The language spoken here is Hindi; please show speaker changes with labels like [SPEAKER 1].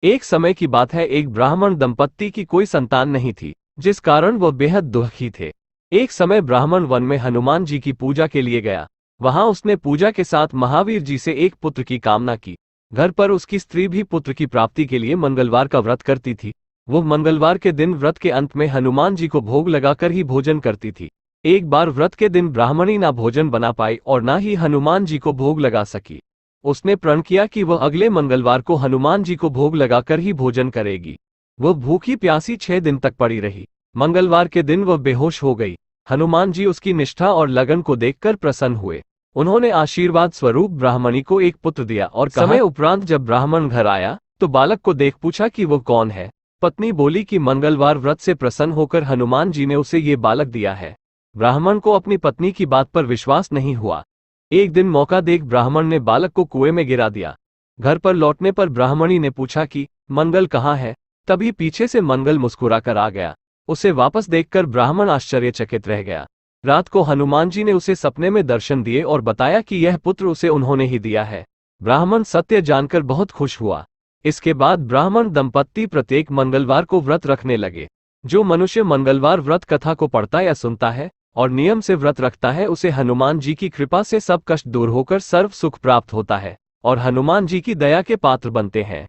[SPEAKER 1] एक समय की बात है, एक ब्राह्मण दंपत्ति की कोई संतान नहीं थी, जिस कारण वह बेहद दुखी थे। एक समय ब्राह्मण वन में हनुमान जी की पूजा के लिए गया। वहां उसने पूजा के साथ महावीर जी से एक पुत्र की कामना की। घर पर उसकी स्त्री भी पुत्र की प्राप्ति के लिए मंगलवार का व्रत करती थी। वो मंगलवार के दिन व्रत के अंत में हनुमान जी को भोग लगाकर ही भोजन करती थी। एक बार व्रत के दिन ब्राह्मणी ना भोजन बना पाई और ना ही हनुमान जी को भोग लगा सकी। उसने प्रण किया कि वह अगले मंगलवार को हनुमान जी को भोग लगाकर ही भोजन करेगी। वह भूखी प्यासी 6 दिन तक पड़ी रही। मंगलवार के दिन वह बेहोश हो गई। हनुमान जी उसकी निष्ठा और लगन को देखकर प्रसन्न हुए। उन्होंने आशीर्वाद स्वरूप ब्राह्मणी को एक पुत्र दिया और समय उपरांत जब ब्राह्मण घर आया तो बालक को देख पूछा कि वह कौन है। पत्नी बोली कि मंगलवार व्रत से प्रसन्न होकर हनुमान जी ने उसे ये बालक दिया है। ब्राह्मण को अपनी पत्नी की बात पर विश्वास नहीं हुआ। एक दिन मौका देख ब्राह्मण ने बालक को कुएं में गिरा दिया। घर पर लौटने पर ब्राह्मणी ने पूछा कि मंगल कहाँ है। तभी पीछे से मंगल मुस्कुराकर आ गया। उसे वापस देखकर ब्राह्मण आश्चर्यचकित रह गया। रात को हनुमान जी ने उसे सपने में दर्शन दिए और बताया कि यह पुत्र उसे उन्होंने ही दिया है। ब्राह्मण सत्य जानकर बहुत खुश हुआ। इसके बाद ब्राह्मण दंपत्ति प्रत्येक मंगलवार को व्रत रखने लगे। जो मनुष्य मंगलवार व्रत कथा को पढ़ता या सुनता है और नियम से व्रत रखता है, उसे हनुमान जी की कृपा से सब कष्ट दूर होकर सर्व सुख प्राप्त होता है और हनुमान जी की दया के पात्र बनते हैं।